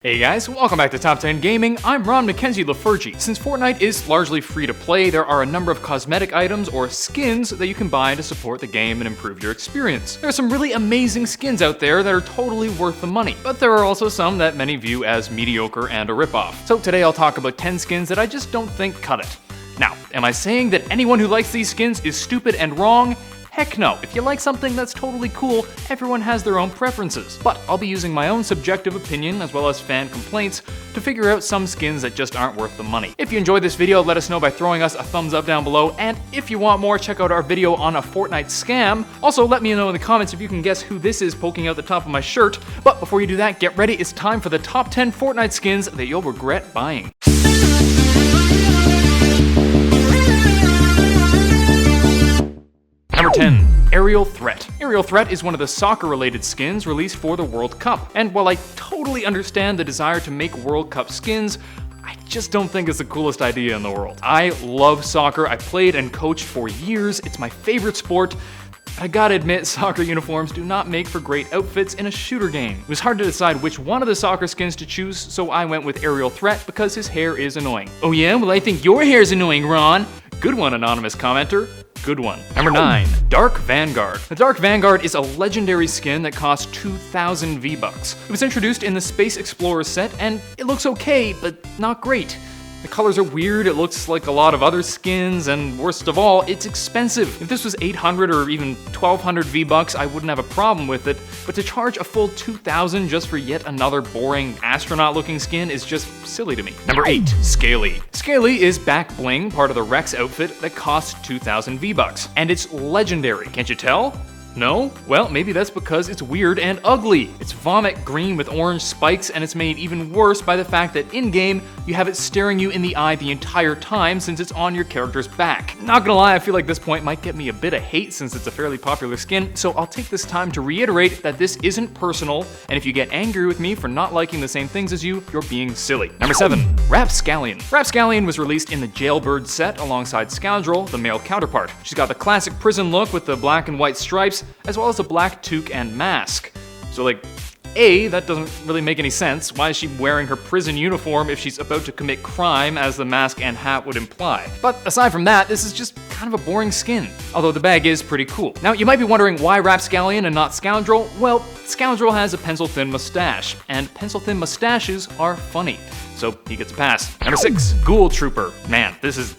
Hey guys, welcome back to Top 10 Gaming. I'm Ron Mackenzie Lafergie. Since Fortnite is largely free to play, there are a number of cosmetic items or skins that you can buy to support the game and improve your experience. There are some really amazing skins out there that are totally worth the money, but there are also some that many view as mediocre and a ripoff. So today I'll talk about 10 skins that I just don't think cut it. Now, am I saying that anyone who likes these skins is stupid and wrong? Heck no. If you like something that's totally cool, everyone has their own preferences. But I'll be using my own subjective opinion as well as fan complaints to figure out some skins that just aren't worth the money. If you enjoyed this video, let us know by throwing us a thumbs up down below, and if you want more, check out our video on a Fortnite scam. Also, let me know in the comments if you can guess who this is poking out the top of my shirt. But before you do that, get ready, it's time for the top 10 Fortnite skins that you'll regret buying. Number 10. Aerial Threat. Aerial Threat is one of the soccer-related skins released for the World Cup, and while I totally understand the desire to make World Cup skins, I just don't think it's the coolest idea in the world. I love soccer, I played and coached for years, it's my favorite sport. I gotta admit, soccer uniforms do not make for great outfits in a shooter game. It was hard to decide which one of the soccer skins to choose, so I went with Aerial Threat because his hair is annoying. Oh yeah? Well, I think your hair's annoying, Ron. Good one, anonymous commenter. Good one. Number 9. Dark Vanguard. The Dark Vanguard is a legendary skin that costs 2,000 V-Bucks. It was introduced in the Space Explorer set, and it looks okay, but not great. The colors are weird, it looks like a lot of other skins, and worst of all, it's expensive. If this was 800 or even 1,200 V-Bucks, I wouldn't have a problem with it, but to charge a full 2,000 just for yet another boring astronaut-looking skin is just silly to me. Number 8. Scaly. Scaly is back bling, part of the Rex outfit that costs 2,000 V-Bucks, and it's legendary, can't you tell? No? Well, maybe that's because it's weird and ugly. It's vomit green with orange spikes, and it's made even worse by the fact that in-game, you have it staring you in the eye the entire time since it's on your character's back. Not gonna lie, I feel like this point might get me a bit of hate since it's a fairly popular skin, so I'll take this time to reiterate that this isn't personal, and if you get angry with me for not liking the same things as you, you're being silly. Number 7. Rapscallion. Rapscallion was released in the Jailbird set alongside Scoundrel, the male counterpart. She's got the classic prison look with the black and white stripes, as well as a black toque and mask. So like, A, that doesn't really make any sense. Why is she wearing her prison uniform if she's about to commit crime, as the mask and hat would imply? But aside from that, this is just kind of a boring skin, although the bag is pretty cool. Now, you might be wondering why Rapscallion and not Scoundrel? Well, Scoundrel has a pencil-thin mustache, and pencil-thin mustaches are funny, so he gets a pass. Number 6. Ghoul Trooper. Man, this is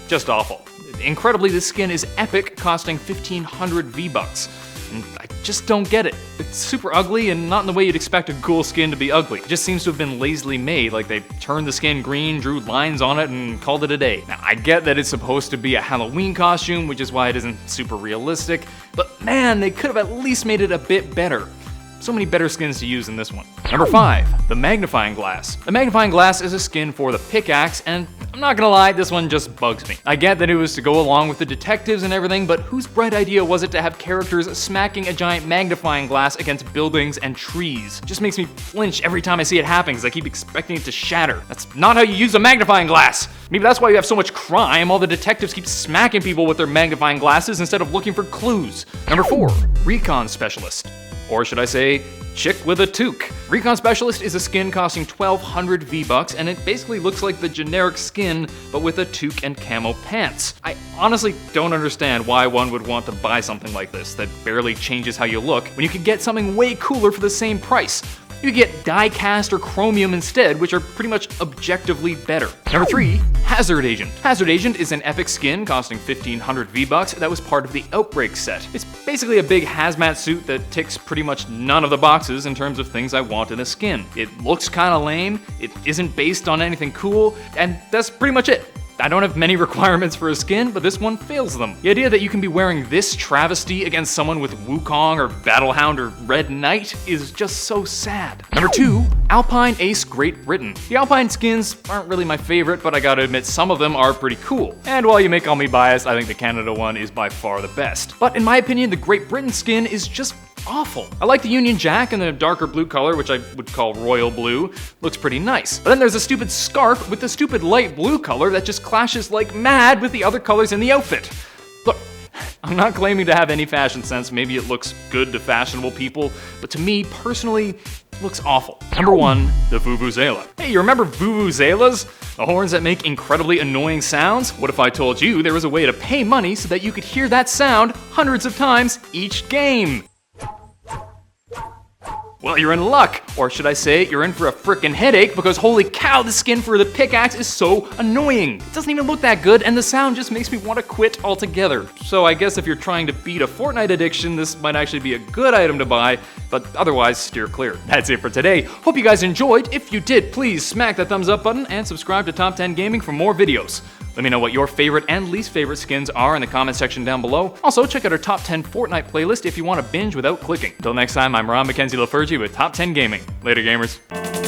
just awful. Incredibly, this skin is epic, costing 1,500 V-Bucks. And I just don't get it. It's super ugly and not in the way you'd expect a ghoul skin to be ugly. It just seems to have been lazily made, like they turned the skin green, drew lines on it, and called it a day. Now, I get that it's supposed to be a Halloween costume, which is why it isn't super realistic, but man, they could have at least made it a bit better. So many better skins to use than this one. Number 5. The Magnifying Glass. The Magnifying Glass is a skin for the pickaxe, and I'm not gonna lie, this one just bugs me. I get that it was to go along with the detectives and everything, but whose bright idea was it to have characters smacking a giant magnifying glass against buildings and trees? Just makes me flinch every time I see it happen because I keep expecting it to shatter. That's not how you use a magnifying glass. Maybe that's why you have so much crime. All the detectives keep smacking people with their magnifying glasses instead of looking for clues. Number 4. Recon Specialist. Or should I say, chick with a toque. Recon Specialist is a skin costing 1,200 V-Bucks, and it basically looks like the generic skin, but with a toque and camo pants. I honestly don't understand why one would want to buy something like this that barely changes how you look when you could get something way cooler for the same price. You get die-cast or chromium instead, which are pretty much objectively better. Number 3. Hazard Agent. Hazard Agent is an epic skin costing 1,500 V-Bucks that was part of the Outbreak set. It's basically a big hazmat suit that ticks pretty much none of the boxes in terms of things I want in a skin. It looks kinda lame, it isn't based on anything cool, and that's pretty much it. I don't have many requirements for a skin, but this one fails them. The idea that you can be wearing this travesty against someone with Wukong or Battlehound or Red Knight is just so sad. Number 2, Alpine Ace Great Britain. The Alpine skins aren't really my favorite, but I gotta admit some of them are pretty cool. And while you may call me biased, I think the Canada one is by far the best. But in my opinion, the Great Britain skin is just awful. I like the Union Jack in the darker blue color, which I would call royal blue. Looks pretty nice. But then there's a stupid scarf with the stupid light blue color that just clashes like mad with the other colors in the outfit. Look, I'm not claiming to have any fashion sense. Maybe it looks good to fashionable people, but to me, personally, looks awful. Number 1, the Vuvuzela. Hey, you remember Vuvuzelas? The horns that make incredibly annoying sounds? What if I told you there was a way to pay money so that you could hear that sound hundreds of times each game? Well, you're in luck, or should I say, you're in for a frickin' headache because holy cow, the skin for the pickaxe is so annoying. It doesn't even look that good, and the sound just makes me want to quit altogether. So I guess if you're trying to beat a Fortnite addiction, this might actually be a good item to buy, but otherwise, steer clear. That's it for today. Hope you guys enjoyed. If you did, please smack that thumbs up button and subscribe to Top 10 Gaming for more videos. Let me know what your favorite and least favorite skins are in the comment section down below. Also, check out our Top 10 Fortnite playlist if you want to binge without clicking. Until next time, I'm Ron Mackenzie Lafergie with Top 10 Gaming. Later, gamers.